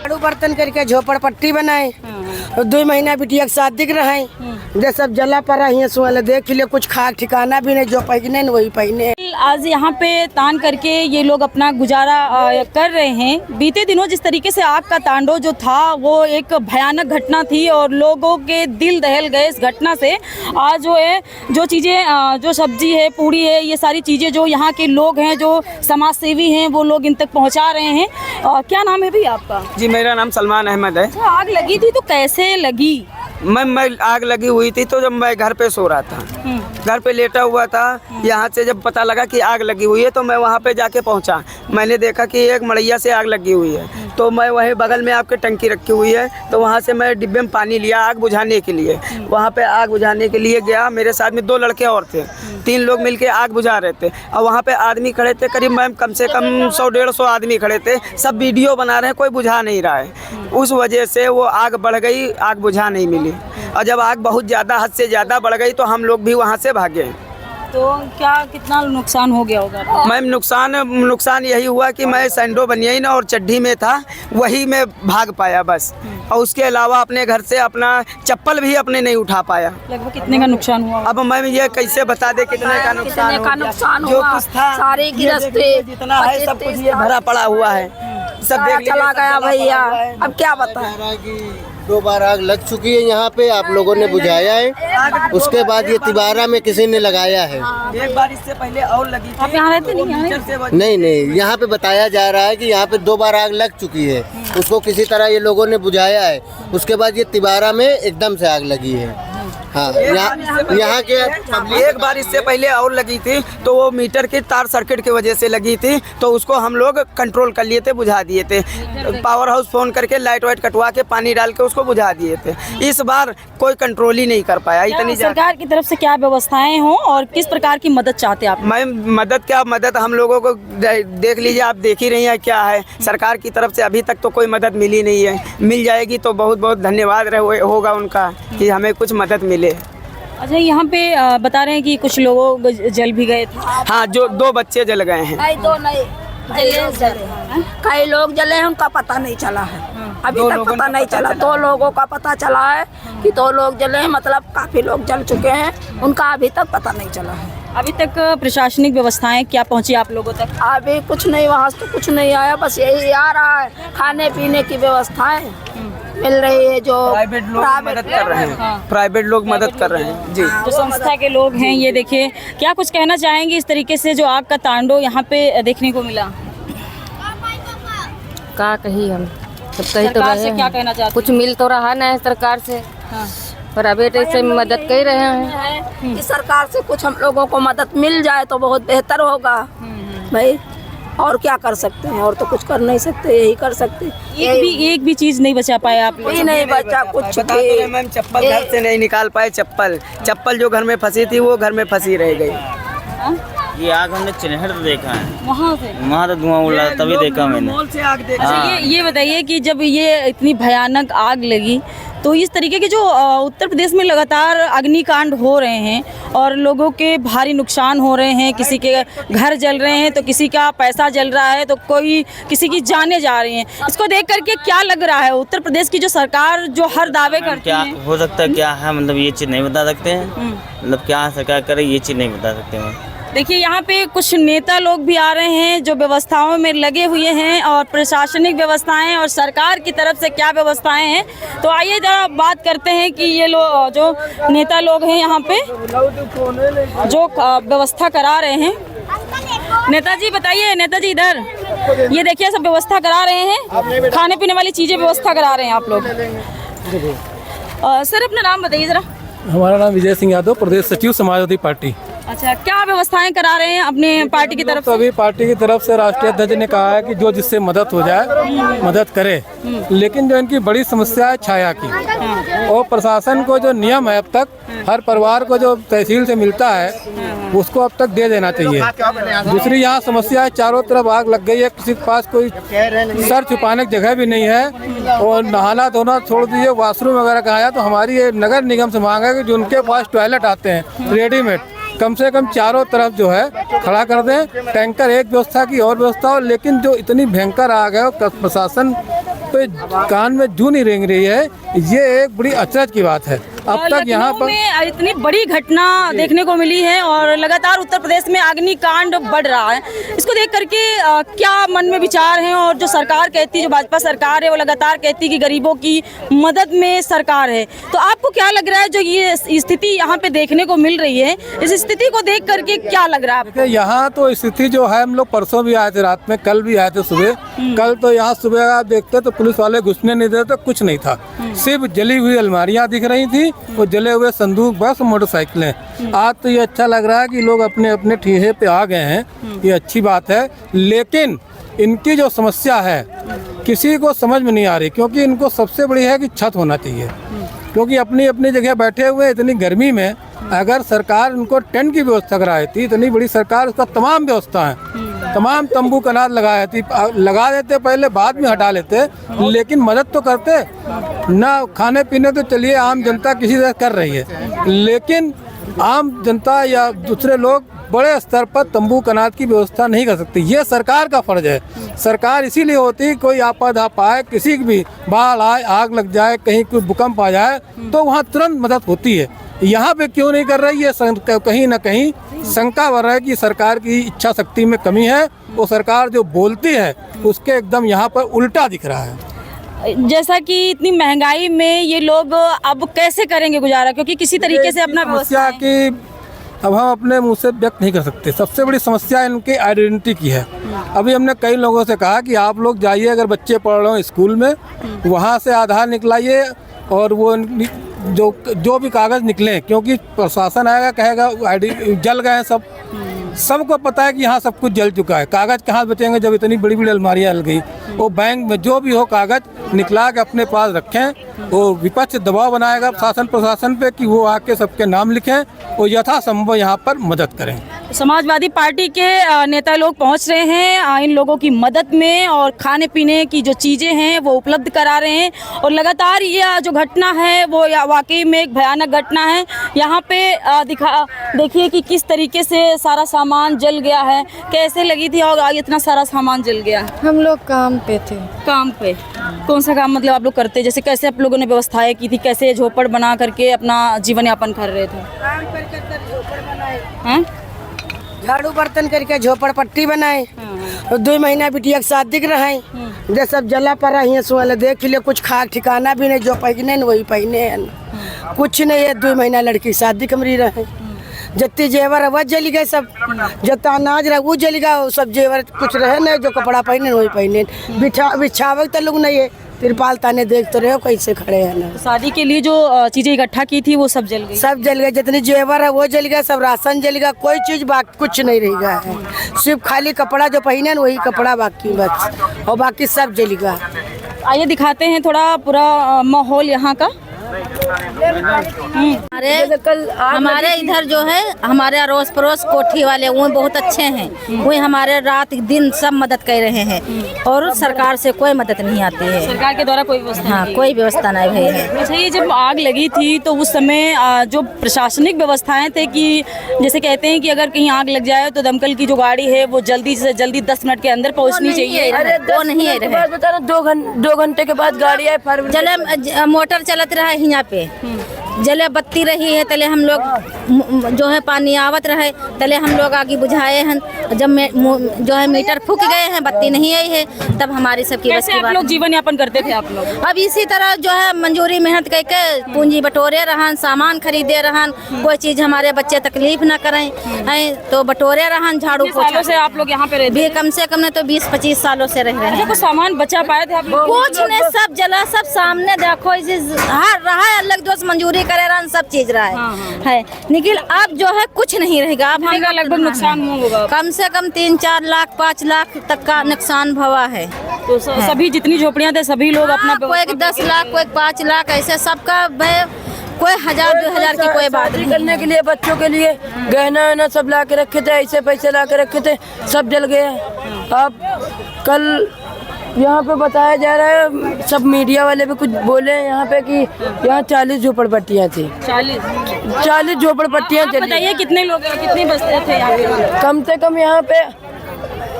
झाड़ू बर्तन करके झोपड़पट्टी बनाए, 2 महीना बिटिया के साथ दिख रहे जे सब जला पड़ा है सुल देख लिए, कुछ खा ठिकाना भी नहीं, जो पहने न वही पहने। आज यहाँ पे तान करके ये लोग अपना गुजारा कर रहे हैं। बीते दिनों जिस तरीके से आग का तांडव जो था वो एक भयानक घटना थी और लोगों के दिल दहल गए इस घटना से। आज जो है जो चीज़ें जो सब्जी है, पूड़ी है, ये सारी चीज़ें जो यहाँ के लोग हैं, जो समाज सेवी हैं, वो लोग इन तक पहुँचा रहे हैं। क्या नाम है भैया आपका? जी मेरा नाम सलमान अहमद है। आग लगी थी तो कैसे लगी? मैं आग लगी हुई थी तो जब मैं घर पे सो रहा था, घर पे लेटा हुआ था, यहाँ से जब पता लगा कि आग लगी हुई है तो मैं वहाँ पे जाके पहुँचा। मैंने देखा कि एक मड़ैया से आग लगी हुई है, तो मैं वहीं बगल में आपके टंकी रखी हुई है, तो वहाँ से मैं डिब्बे में पानी लिया आग बुझाने के लिए। वहाँ पे आग बुझाने के लिए गया, मेरे साथ में 2 लड़के और थे, 3 लोग मिलके आग बुझा रहे थे। और वहाँ पे आदमी खड़े थे, करीब मैम कम से कम 100-150 आदमी खड़े थे, सब वीडियो बना रहे हैं, कोई बुझा नहीं रहा है। उस वजह से वो आग बढ़ गई, आग बुझा नहीं मिली। और जब आग बहुत ज़्यादा हद से ज़्यादा बढ़ गई तो हम लोग भी वहाँ से भागे। तो क्या कितना नुकसान हो गया होगा? मैम नुकसान यही हुआ कि मैं सैंडो बनियाइन और चड्ढी में था, वही मैं भाग पाया बस। और उसके अलावा अपने घर से अपना चप्पल भी अपने नहीं उठा पाया। लगभग कितने का नुकसान हुआ? अब मैम ये कैसे बता दे कितने का नुकसान हुआ? जो कुछ था सारे गिरस्ते जितना है सब कुछ ये भरा पड़ा हुआ है, सब देख चला गया भैया। अब क्या बताएं? 2 बार आग लग चुकी है यहाँ पे, आप लोगों ने बुझाया है, उसके बाद ये तिबारा में किसी ने लगाया है। एक बार इससे पहले और लगी थी। आप यहाँ रहते नहीं? नहीं, यहाँ पे बताया जा रहा है कि यहाँ पे 2 बार आग लग चुकी है, उसको किसी तरह ये लोगों ने बुझाया है, उसके बाद ये तिबारा में एकदम से आग लगी है। हाँ, यहाँ के एक बार इससे पहले और लगी थी, तो वो मीटर की तार सर्किट की वजह से लगी थी, तो उसको हम लोग कंट्रोल कर लिए थे, बुझा दिए थे। पावर हाउस फोन करके लाइट वाइट कटवा के पानी डाल के उसको बुझा दिए थे। इस बार कोई कंट्रोल ही नहीं कर पाया। इतनी सरकार की तरफ से क्या व्यवस्थाएं हों और किस प्रकार की मदद चाहते हैं आप? मैं मदद हम लोगों को देख लीजिए, आप देख ही रही हैं क्या है। सरकार की तरफ से अभी तक तो कोई मदद मिली नहीं है, मिल जाएगी तो बहुत बहुत धन्यवाद होगा उनका कि हमें कुछ मदद मिले। अच्छा, यहाँ पे बता रहे हैं कि कुछ लोगों जल भी गए थे। हाँ, जो 2 बच्चे जल गए हैं। कई लोग जले हैं, उनका पता नहीं चला है, अभी तक पता नहीं चला। 2 लोगों का पता चला है कि 2 लोग जले हैं, मतलब काफी लोग जल चुके हैं, उनका अभी तक पता नहीं चला है। अभी तक प्रशासनिक व्यवस्थाएं क्या पहुंची आप लोगों तक? अभी कुछ नहीं, वहाँ से तो कुछ नहीं आया, बस यही आ रहा है, खाने पीने की व्यवस्थाएं मिल रही है। जो प्राइवेट लोग मदद कर रहे हैं, प्राइवेट लोग मदद कर रहे हैं जी। जो संस्था के लोग हैं, ये देखिए, क्या कुछ कहना चाहेंगे इस तरीके से जो आग का तांडव यहाँ पे देखने को मिला? क्या कही हम सब कही तो सरकार से क्या कहना चाहते? कुछ मिल तो रहा नहीं सरकार से, पर अभी से मदद कर रहे हैं कि सरकार से कुछ हम लोगों को मदद मिल जाए तो बहुत बेहतर होगा भाई। और क्या कर सकते हैं, और तो कुछ कर नहीं सकते, यही कर सकते। एक भी चीज नहीं बचा पाए आप लोग? कोई नहीं बचा कुछ भी। मैम चप्पल घर से नहीं निकाल पाए, चप्पल जो घर में फंसी थी वो घर में फंसी रह गई। ये आग हमने चिन्हट देखा है, वहाँ तो धुआं उड़ा तभी देखा मैंने। मॉल से आग देखा। अच्छा, ये बताइए कि जब ये इतनी भयानक आग लगी तो इस तरीके के जो उत्तर प्रदेश में लगातार अग्निकांड हो रहे हैं और लोगों के भारी नुकसान हो रहे हैं, किसी के घर जल रहे हैं तो किसी का पैसा जल रहा है, तो कोई किसी की जानें जा रही हैं, इसको देख करके क्या लग रहा है? उत्तर प्रदेश की जो सरकार जो हर दावे करती है, क्या हो सकता है, क्या है, मतलब ये चीज़ नहीं बता सकते हैं, मतलब क्या सरकार करे ये चीज़ नहीं बता सकते हैं। देखिए, यहाँ पे कुछ नेता लोग भी आ रहे हैं जो व्यवस्थाओं में लगे हुए हैं, और प्रशासनिक व्यवस्थाएं और सरकार की तरफ से क्या व्यवस्थाएं हैं। तो आइए जरा बात करते हैं कि ये लोग जो नेता लोग हैं यहाँ पे जो व्यवस्था करा रहे हैं। नेताजी बताइए, नेताजी इधर, ये देखिए सब व्यवस्था करा रहे हैं, खाने पीने वाली चीज़ें व्यवस्था करा रहे हैं आप लोग। सर अपना नाम बताइए ज़रा। हमारा नाम विजय सिंह यादव, प्रदेश सचिव समाजवादी पार्टी। अच्छा, क्या व्यवस्थाएं करा रहे हैं अपने पार्टी की तरफ से? अभी पार्टी की तरफ से राष्ट्रीय अध्यक्ष ने कहा है कि जो जिससे मदद हो जाए मदद करे, लेकिन जो इनकी बड़ी समस्या है छाया की, और प्रशासन को जो नियम है अब तक हर परिवार को जो तहसील से मिलता है उसको अब तक दे देना चाहिए। दूसरी यहाँ समस्या है, चारों तरफ आग लग गई है, किसी के पास कोई सर छुपाने की जगह भी नहीं है, और नहाना धोना छोड़ दीजिए, वॉशरूम वगैरह कहाँ है। तो हमारी ये नगर निगम से मांग है कि जो उनके पास टॉयलेट आते हैं रेडीमेड, कम से कम चारों तरफ जो है खड़ा कर दें। टैंकर एक व्यवस्था की और व्यवस्था हो, लेकिन जो इतनी भयंकर आग है प्रशासन पे कान में जू नहीं रेंग रही है, ये एक बड़ी अचरज की बात है। अब तक यहाँ पर में इतनी बड़ी घटना देखने को मिली है और लगातार उत्तर प्रदेश में अग्निकांड बढ़ रहा है। इसको देख करके क्या मन में विचार हैं? और जो सरकार कहती है, जो भाजपा सरकार है, वो लगातार कहती है कि गरीबों की मदद में सरकार है। तो आपको क्या लग रहा है जो ये स्थिति यहाँ पे देखने को मिल रही है, इस स्थिति को देख करके क्या लग रहा है आपको? यहाँ तो स्थिति जो है, हम लोग परसों भी आए थे रात में, कल भी आए थे सुबह। कल तो यहाँ सुबह आप देखते तो पुलिस वाले घुसने नहीं देते, कुछ नहीं था, सिर्फ जली हुई अलमारियाँ दिख रही थी और जले हुए संदूक, बस मोटरसाइकिलें। आज तो ये अच्छा लग रहा है कि लोग अपने अपने ठीहे पे आ गए हैं, ये अच्छी बात है। लेकिन इनकी जो समस्या है किसी को समझ में नहीं आ रही, क्योंकि इनको सबसे बड़ी है कि छत होना चाहिए, क्योंकि अपनी अपनी जगह बैठे हुए इतनी गर्मी में अगर सरकार उनको टेंट की व्यवस्था कराई थी, इतनी बड़ी सरकार, उसका तमाम व्यवस्था है, तमाम तंबू कनात लगाए थी, लगा देते पहले, बाद में हटा लेते, लेकिन मदद तो करते ना। खाने पीने तो चलिए आम जनता किसी तरह कर रही है, लेकिन आम जनता या दूसरे लोग बड़े स्तर पर तंबू कनात की व्यवस्था नहीं कर सकती। ये सरकार का फर्ज है। सरकार इसीलिए होती, कोई आपद आए, किसी की भी बाढ़ आए, आग लग जाए, कहीं कोई भूकंप आ जाए तो वहाँ तुरंत मदद होती है। यहाँ पे क्यों नहीं कर रही है? कहीं ना कहीं शंका बढ़ रहा है कि सरकार की इच्छा शक्ति में कमी है। वो सरकार जो बोलती है उसके एकदम यहाँ पर उल्टा दिख रहा है। जैसा कि इतनी महंगाई में ये लोग अब कैसे करेंगे गुजारा, क्योंकि किसी तरीके से अपना समस्या की अब हम अपने मुंह से व्यक्त नहीं कर सकते। सबसे बड़ी समस्या इनकी आइडेंटिटी की है। अभी हमने कई लोगों से कहा कि आप लोग जाइए, अगर बच्चे पढ़ रहे हो स्कूल में, वहाँ से आधार निकलाइए और वो जो भी कागज़ निकले, क्योंकि प्रशासन आएगा कहेगा आईडी जल गए हैं, सबको पता है कि यहाँ सब कुछ जल चुका है। कागज़ कहाँ बचेंगे जब इतनी बड़ी बड़ी अलमारियाँ जल गई? वो बैंक में जो भी हो कागज़ निकला के अपने पास रखें। वो विपक्ष दबाव बनाएगा शासन प्रशासन पे कि वो आके सबके नाम लिखें और यथासंभव यहाँ पर मदद करें। समाजवादी पार्टी के नेता लोग पहुंच रहे हैं इन लोगों की मदद में और खाने पीने की जो चीज़ें हैं वो उपलब्ध करा रहे हैं। और लगातार ये जो घटना है वो वाकई में एक भयानक घटना है। यहाँ पे देखिए कि किस तरीके से सारा सामान जल गया है। कैसे लगी थी और इतना सारा सामान जल गया? हम लोग काम पे थे। काम पे? कौन सा काम मतलब आप लोग करते? जैसे कैसे आप लोगों ने व्यवस्थाएं की थी, कैसे झोपड़ बना करके अपना जीवन यापन कर रहे थे? काम कर झोपड़ बनाए हैं, झाड़ू बर्तन करके झोपड़पट्टी बनाए। 2 महीना बिटिया के साथ दिख रहे जे सब जला पड़ा ही सुले देख लिए, कुछ खा ठिकाना भी नहीं, जो पहने वही पहने हैं, कुछ नहीं है। 2 महीना लड़की शादी कमरी रहे, जत्ती जेवर है वह जली गए, सब जत्ता अनाज रहा वो जली गया, सब जेवर कुछ रहे नहीं, जो कपड़ा पहने वही पहने। बिछावे तो लोग नहीं है, तिरपाल ताने देख तो रहे हो कैसे खड़े हैं ना। तो शादी के लिए जो चीजें इकट्ठा की थी वो सब जल गई? सब जल गए, जितनी जेवर है वो जल गया, सब राशन जल गया, कोई चीज बाकी कुछ नहीं रह गया है। सिर्फ खाली कपड़ा जो पहने वही कपड़ा बाकी बस, और बाकी सब जल गया। आइए दिखाते हैं थोड़ा पूरा माहौल यहाँ का। हमारे इधर जो है हमारे अड़ोस पड़ोस कोठी वाले वो बहुत अच्छे हैं, वो हमारे रात दिन सब मदद कर रहे हैं और सरकार से कोई मदद नहीं आती है। सरकार के द्वारा कोई व्यवस्था? हाँ, कोई व्यवस्था नहीं भई है। अच्छा, ये जब आग लगी थी तो उस समय जो प्रशासनिक व्यवस्थाएं थे कि जैसे कहते हैं कि अगर कहीं आग लग जाए तो दमकल की जो गाड़ी है वो जल्दी से जल्दी 10 मिनट के अंदर पहुंचनी चाहिए। वो नहीं है रहे। 2 घंटे के बाद गाड़ी आई, जले मोटर चलत रहा है यहाँ पे, जले बत्ती रही है, तले हम लोग जो है पानी आवत रहे, तले हम लोग आगे बुझाए हैं। जब जो है मीटर फूक गए हैं, बत्ती नहीं आई है, तब हमारी सबकी बस की बात। लोग जीवन यापन करते थे आप लोग? अब इसी तरह जो है मंजूरी मेहनत करके पूंजी बटोरे रहन, सामान खरीदे रहन, कोई चीज हमारे बच्चे तकलीफ न करें तो बटोरे रहन। झाड़ू पोछा से आप लोग यहाँ पे रहते भी कम से कम नहीं तो 20-25 सालों से रह रहे हैं। कुछ सामान बचा पाए थे आप लोग? कुछ नहीं, सब जला, सब सामने देखो, रहा है अलग दोस्त मंजूरी करे रहन, सब चीज रहा है। लेकिन अब जो है कुछ नहीं रहेगा। अब हम लगभग नुकसान होगा, कम से कम 3-4 लाख 5 लाख तक का नुकसान भवा है। तो सभी जितनी झोपड़ियां थे सभी लोग अपना कोई 10 लाख, कोई 5 लाख, ऐसे सबका कोई 1000-2000 की कोई बात नहीं। करने के लिए बच्चों के लिए गहना वहना सब ला के रखे थे, ऐसे पैसे ला के रखे थे, सब जल गए। अब कल यहाँ पे बताया जा रहा है, सब मीडिया वाले भी कुछ बोले यहाँ पे कि यहाँ 40 झोपड़पट्टियाँ थी। 40 झोपड़पट्टियाँ चली। बताइए कितने लोग, कितने बस्ते थे यहाँ पे? कम से कम यहाँ पे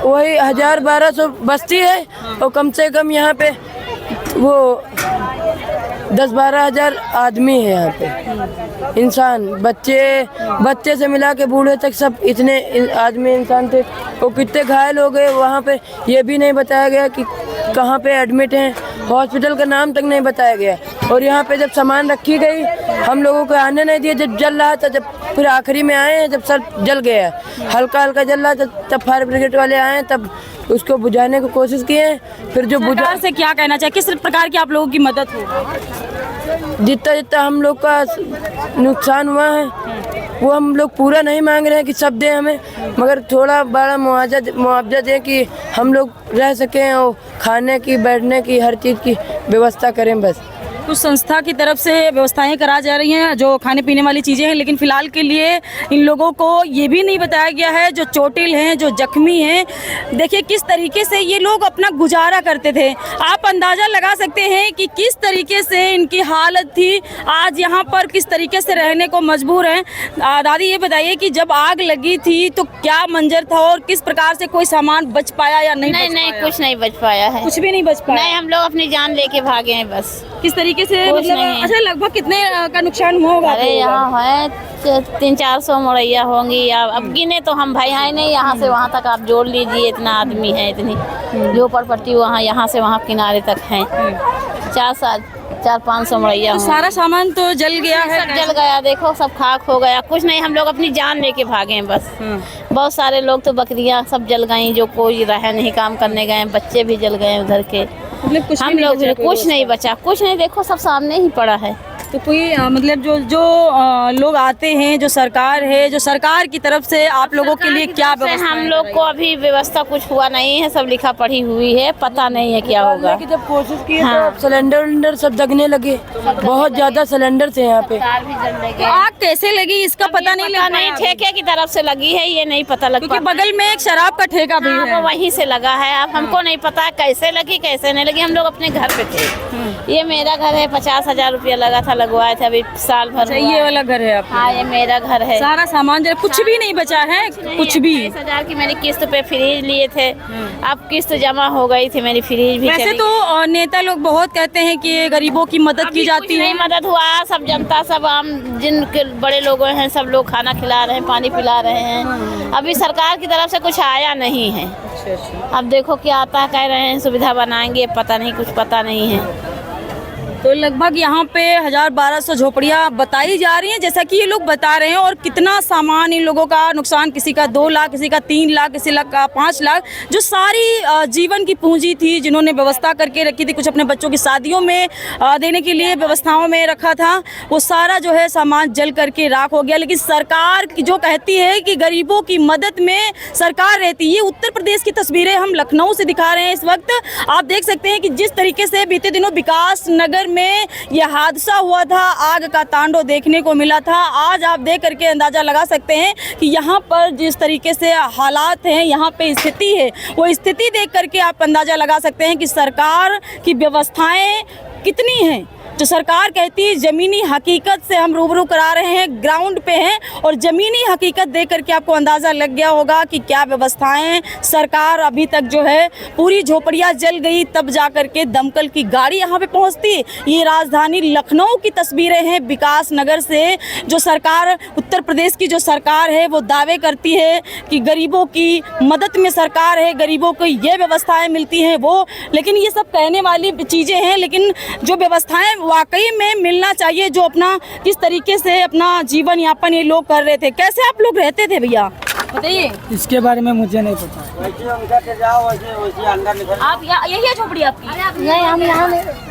वही 1000-1200 बस्ती है और कम से कम यहाँ पे वो 10-12 हज़ार आदमी है यहाँ पे, इंसान, बच्चे से मिला के बूढ़े तक सब इतने आदमी इंसान थे। वो कितने घायल हो गए वहाँ पे ये भी नहीं बताया गया कि कहाँ पे एडमिट हैं, हॉस्पिटल का नाम तक नहीं बताया गया। और यहाँ पे जब सामान रखी गई हम लोगों को आने नहीं दिया, जब जल रहा था, जब फिर आखिरी में आए हैं, जब सब जल गया, हल्का हल्का जल रहा था, तब फायर ब्रिगेड वाले आए, तब उसको बुझाने की कोशिश किए। फिर जो सरकार से क्या कहना चाहिए, किस प्रकार की आप लोगों की मदद हो? जितना हम लोग का नुकसान हुआ है वो हम लोग पूरा नहीं मांग रहे हैं कि सब दें हमें, मगर थोड़ा बड़ा मुआवजा दें कि हम लोग रह सकें और खाने की, बैठने की, हर चीज़ की व्यवस्था करें बस। कुछ संस्था की तरफ से व्यवस्थाएं करा जा रही हैं जो खाने पीने वाली चीज़ें हैं, लेकिन फिलहाल के लिए इन लोगों को ये भी नहीं बताया गया है, जो चोटिल हैं, जो जख्मी हैं, देखिए किस तरीके से ये लोग अपना गुजारा करते थे। आप अंदाज़ा लगा सकते हैं कि किस तरीके से इनकी हालत थी, आज यहाँ पर किस तरीके से रहने को मजबूर हैं। दादी ये बताइए कि जब आग लगी थी तो क्या मंजर था और किस प्रकार से कोई सामान बच पाया या नहीं? नहीं, कुछ नहीं बच पाया है, कुछ भी नहीं बच पाया। नहीं, हम लोग अपनी जान लेके भागे हैं बस। किस तरीके से, मतलब अच्छा लगभग कितने का नुकसान हुआ होगा? अरे यहाँ है 300-400 मड़ैया होंगी, अब गिने तो हम भाई हैं नहीं, यहाँ से वहाँ तक आप जोड़ लीजिए, इतना आदमी है, इतनी झोपड़पट्टी वहाँ, यहाँ से वहाँ किनारे तक है, 400-500 मड़ैया। तो सारा सामान तो जल गया है? सब जल गया, देखो सब खाक हो गया, कुछ नहीं, हम लोग अपनी जान लेके भागे हैं बस। बहुत सारे लोग तो बकरियां सब जल गई, जो कोई रहे नहीं काम करने गए, बच्चे भी जल गए उधर के, मतलब हम लोग भी कुछ नहीं बचा, कुछ नहीं, देखो सब सामने ही पड़ा है। तो कोई मतलब जो लोग आते हैं, जो सरकार है, जो सरकार की तरफ से आप लोगों के लिए क्या व्यवस्था? हम लोग को अभी व्यवस्था कुछ हुआ नहीं है, सब लिखा पढ़ी हुई है, पता नहीं है क्या होगा। कि जब कोशिश की तो सिलेंडर सब जगने लगे, बहुत ज्यादा सिलेंडर थे यहाँ पे। तो आग कैसे लगी इसका पता नहीं लगा? नहीं, ठेके की तरफ से लगी है, ये नहीं पता लगा, क्योंकि बगल में एक शराब का ठेका भी है, वहीं से लगा है। अब हमको नहीं पता कैसे लगी कैसे नहीं लगी, हम लोग अपने घर पे थे। ये मेरा घर है, 50,000 रुपया लगा था, लगवाए थे, अभी साल भर। ये वाला घर है आपका? हाँ, ये मेरा घर है। सारा सामान जरा, कुछ भी नहीं बचा है, कुछ भी। 20,000 की मैंने किस्त पे फ्रिज लिए थे, अब किस्त जमा हो गई थी, मेरी फ्रिज भी। वैसे तो नेता लोग बहुत कहते हैं कि गरीबों की मदद की जाती है, नहीं मदद हुआ, सब जनता, सब आम जिन बड़े लोग हैं, सब लोग खाना खिला रहे हैं, पानी पिला रहे हैं, अभी सरकार की तरफ से कुछ आया नहीं है। अब देखो क्या आता है, कह रहे हैं सुविधा बनाएंगे, पता नहीं, कुछ पता नहीं है। तो लगभग यहाँ पे 1000-1200 झोपड़ियाँ बताई जा रही हैं, जैसा कि ये लोग बता रहे हैं। और कितना सामान इन लोगों का नुकसान, किसी का 2 लाख, किसी का 3 लाख, किसी का 5 लाख, जो सारी जीवन की पूंजी थी, जिन्होंने व्यवस्था करके रखी थी, कुछ अपने बच्चों की शादियों में देने के लिए व्यवस्थाओं में रखा था, वो सारा जो है सामान जल करके राख हो गया। लेकिन सरकार की जो कहती है कि गरीबों की मदद में सरकार रहती है, ये उत्तर प्रदेश की तस्वीरें हम लखनऊ से दिखा रहे हैं। इस वक्त आप देख सकते हैं कि जिस तरीके से बीते दिनों विकास नगर में यह हादसा हुआ था, आग का तांडव देखने को मिला था, आज आप देख करके अंदाजा लगा सकते हैं कि यहाँ पर जिस तरीके से हालात हैं, यहाँ पे स्थिति है, वो स्थिति देख करके आप अंदाजा लगा सकते हैं कि सरकार की व्यवस्थाएं कितनी हैं। जो सरकार कहती है, ज़मीनी हकीकत से हम रूबरू करा रहे हैं, ग्राउंड पे हैं, और ज़मीनी हकीकत देख करके आपको अंदाज़ा लग गया होगा कि क्या व्यवस्थाएं सरकार अभी तक जो है, पूरी झोपड़ियाँ जल गई तब जा करके दमकल की गाड़ी यहाँ पे पहुँचती। ये राजधानी लखनऊ की तस्वीरें हैं विकास नगर से। जो सरकार, उत्तर प्रदेश की जो सरकार है, वो दावे करती है कि गरीबों की मदद में सरकार है, गरीबों को ये व्यवस्थाएँ मिलती हैं वो, लेकिन ये सब कहने वाली चीज़ें हैं। लेकिन जो व्यवस्थाएँ वाकई में मिलना चाहिए, जो अपना किस तरीके से अपना जीवन यापन ये लोग कर रहे थे, कैसे आप लोग रहते थे भैया बताइए? इसके बारे में मुझे नहीं पता। आप यही है झोपड़ी आपकी?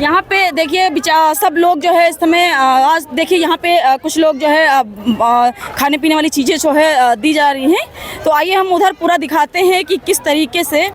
यहाँ पे देखिए सब लोग जो है इस समय, आज देखिए यहाँ पे कुछ लोग जो है खाने पीने वाली चीज़ें जो है दी जा रही हैं। तो आइए हम उधर पूरा दिखाते हैं कि किस तरीके से